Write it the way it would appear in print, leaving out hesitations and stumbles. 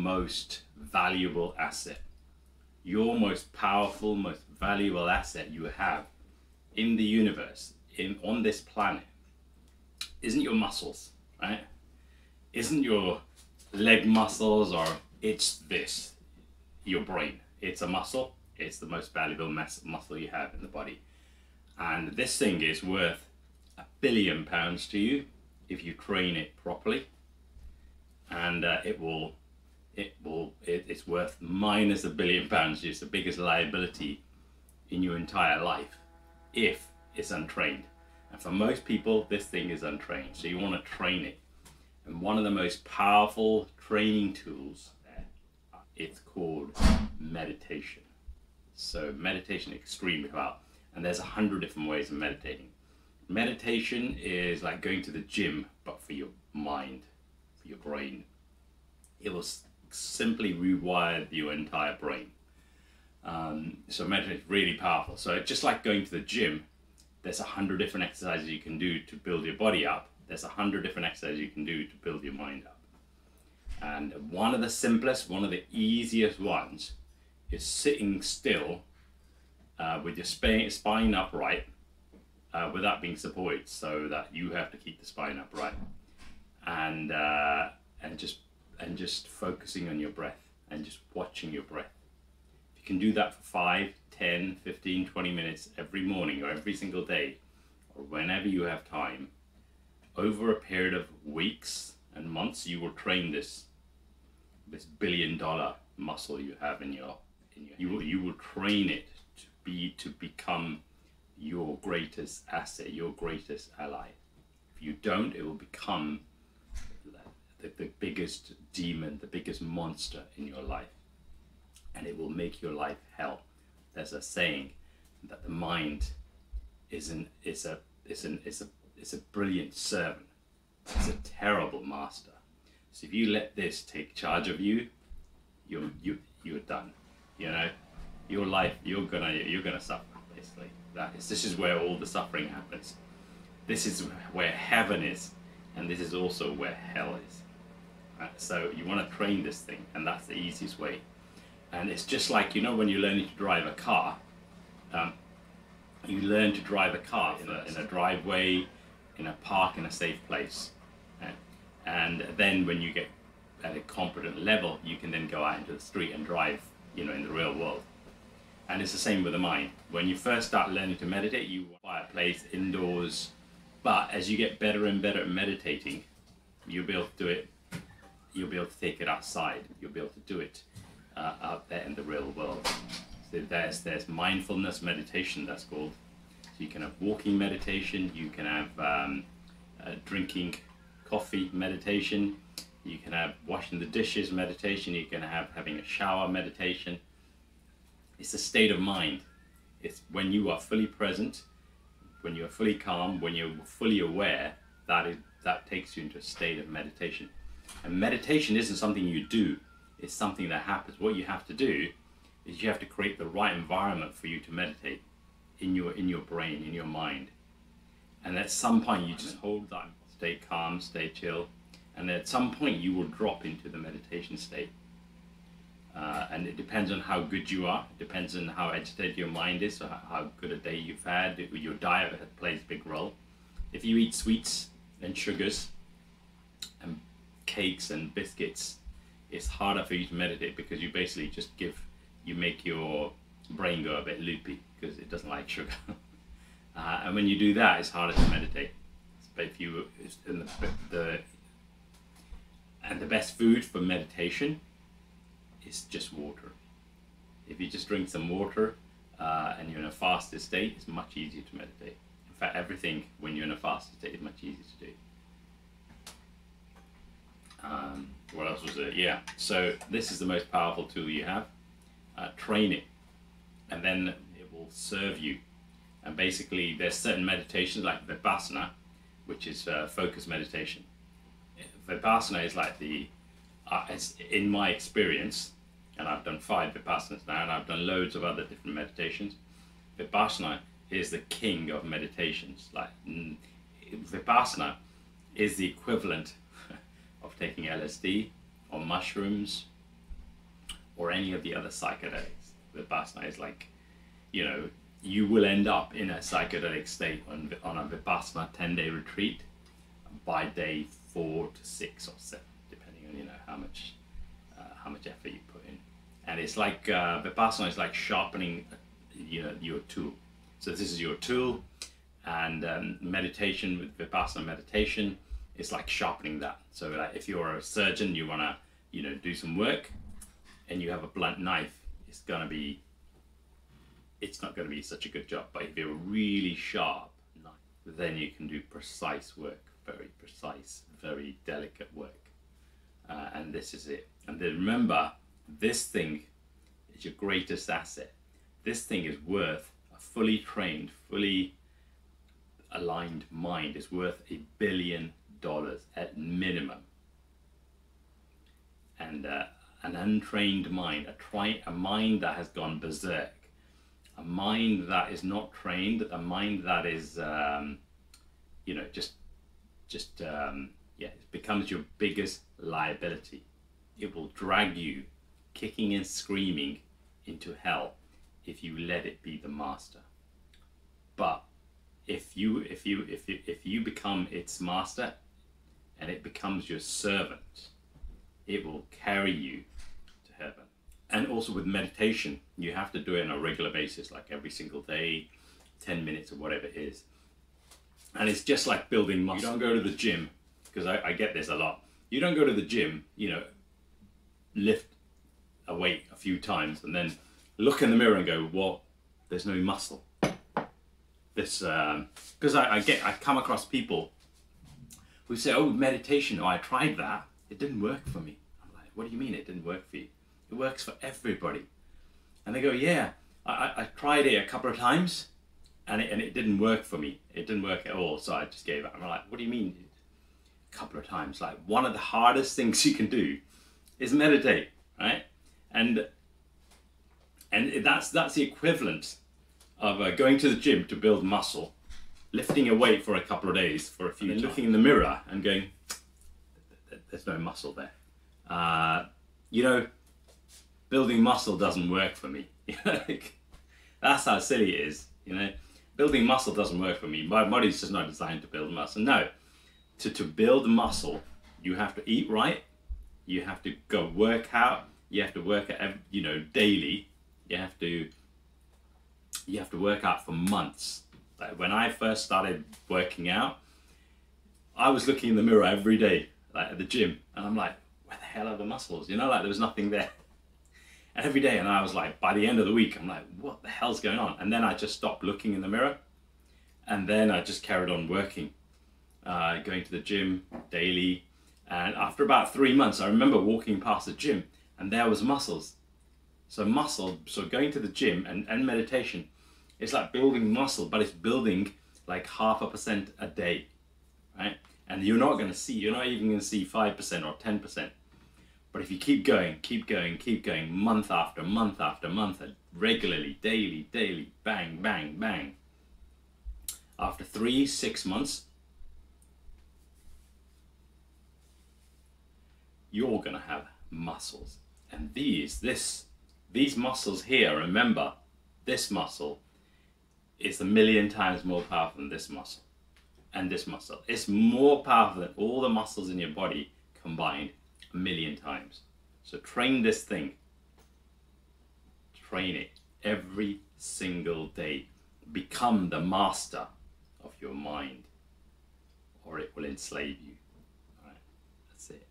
most valuable asset. Your most powerful, most valuable asset you have in the universe, on this planet, isn't your muscles, right? Isn't your leg muscles, or it's this, your brain. It's a muscle. It's the most valuable muscle you have in the body. And this thing is worth £1 billion to you if you train it properly. And it's worth minus £1 billion. It's the biggest liability in your entire life if it's untrained. And for most people, this thing is untrained. So you want to train it. And one of the most powerful training tools, it's called meditation. So meditation is extremely powerful. And there's 100 different ways of meditating. Meditation is like going to the gym, but for your mind, for your brain. It will simply rewire your entire brain. So meditation is really powerful. So just like going to the gym, there's 100 different exercises you can do to build your body up. There's 100 different exercises you can do to build your mind up. And one of the simplest, one of the easiest ones is sitting still with your spine upright without being supported, so that you have to keep the spine upright, and just focusing on your breath and just watching your breath. If you can do that for 5, 10, 15, 20 minutes every morning or every single day, or whenever you have time, over a period of weeks and months, you will train this $1 billion muscle you have you will train it to become your greatest asset, your greatest ally. If you don't, it will become the biggest demon, the biggest monster in your life, and it will make your life hell. There's a saying that the mind is a brilliant servant. It's a terrible master. So if you let this take charge of you, you're done. You know, your life, you're gonna suffer. Basically, this is where all the suffering happens. This is where heaven is, and this is also where hell is. So you want to train this thing, and that's the easiest way. And it's just like, you know, when you're learning to drive a car, you learn to drive a car in a driveway, in a park, in a safe place. And then when you get at a competent level, you can then go out into the street and drive, you know, in the real world. And it's the same with the mind. When you first start learning to meditate, you want a quiet place, indoors. But as you get better and better at meditating, you'll be able to do it. You'll be able to take it outside. You'll be able to do it out there in the real world. So there's mindfulness meditation, that's called. So you can have walking meditation. You can have drinking coffee meditation. You can have washing the dishes meditation. You can have having a shower meditation. It's a state of mind. It's when you are fully present, when you are fully calm, when you're fully aware, that takes you into a state of meditation. And meditation isn't something you do, it's something that happens. What you have to do is you have to create the right environment for you to meditate in your brain, in your mind. And at some point you just hold that, stay calm, stay chill, and at some point you will drop into the meditation state. And it depends on how good you are, it depends on how agitated your mind is, or how good a day you've had. Your diet plays a big role. If you eat sweets and sugars and cakes and biscuits, it's harder for you to meditate, because you basically just make your brain go a bit loopy because it doesn't like sugar. And when you do that, it's harder to meditate. But if you the best food for meditation is just water. If you just drink some water and you're in a fasted state, it's much easier to meditate. In fact, everything when you're in a fasted state is much easier to do. What else was it? Yeah, so this is the most powerful tool you have. Train it, and then it will serve you. And basically there's certain meditations like Vipassana, which is focus meditation. Vipassana is like in my experience, and I've done 5 Vipassanas now, and I've done loads of other different meditations. Vipassana is the king of meditations. Like Vipassana is the equivalent of taking LSD or mushrooms or any of the other psychedelics. Vipassana is like, you know, you will end up in a psychedelic state on a Vipassana 10-day retreat by day 4 to 6 or 7, depending on, you know, how much effort you put in. And it's like Vipassana is like sharpening, you know, your tool. So this is your tool, and meditation with Vipassana meditation is like sharpening that. So like if you're a surgeon, you want to, you know, do some work, and you have a blunt knife, it's not going to be such a good job. But if you're a really sharp knife, then you can do precise work, very precise, very delicate work. And this is it. And then remember, this thing is your greatest asset. This thing is worth a fully trained, fully aligned mind is worth $1 billion at minimum. And an untrained mind, a mind that has gone berserk, a mind that is not trained, a mind that is, you know, yeah, it becomes your biggest liability. It will drag you kicking and screaming into hell if you let it be the master. But if you become its master and it becomes your servant, it will carry you to heaven. And also with meditation, you have to do it on a regular basis, like every single day, 10 minutes or whatever it is. And it's just like building muscle. You don't go to the gym, because I get this a lot. You don't go to the gym, you know, lift a weight a few times and then look in the mirror and go, well, there's no muscle. This, because I come across people who say, oh, meditation, oh, I tried that, it didn't work for me. I'm like, what do you mean it didn't work for you? It works for everybody. And they go, yeah, I tried it a couple of times and it didn't work for me. It didn't work at all, so I just gave up. I'm like, what do you mean a couple of times? Like, one of the hardest things you can do is meditate, right? And that's the equivalent of going to the gym to build muscle, lifting a weight for a couple of days, for a few times, looking in the mirror and going, there's no muscle there. You know, building muscle doesn't work for me. That's how silly it is, you know. Building muscle doesn't work for me. My body's just not designed to build muscle. No, to build muscle, you have to eat right, you have to go work out, you have to work out, you know, daily. You have to work out for months. Like when I first started working out, I was looking in the mirror every day, like at the gym, and I'm like, where the hell are the muscles? You know, like there was nothing there. And every day, and I was like, by the end of the week, I'm like, what the hell's going on? And then I just stopped looking in the mirror, and then I just carried on working, going to the gym daily. And after about 3 months, I remember walking past the gym, and there was muscles. So going to the gym and meditation, it's like building muscle, but it's building like 0.5% a day, right? And you're not even going to see 5% or 10%. But if you keep going, month after month after month, regularly, daily, bang, bang, bang. After 6 months, you're gonna have muscles. And these muscles here, remember, this muscle is 1,000,000 times more powerful than this muscle. And this muscle, it's more powerful than all the muscles in your body combined 1,000,000 times. So train this thing. Train it every single day. Become the master of your mind, or it will enslave you. All right, that's it.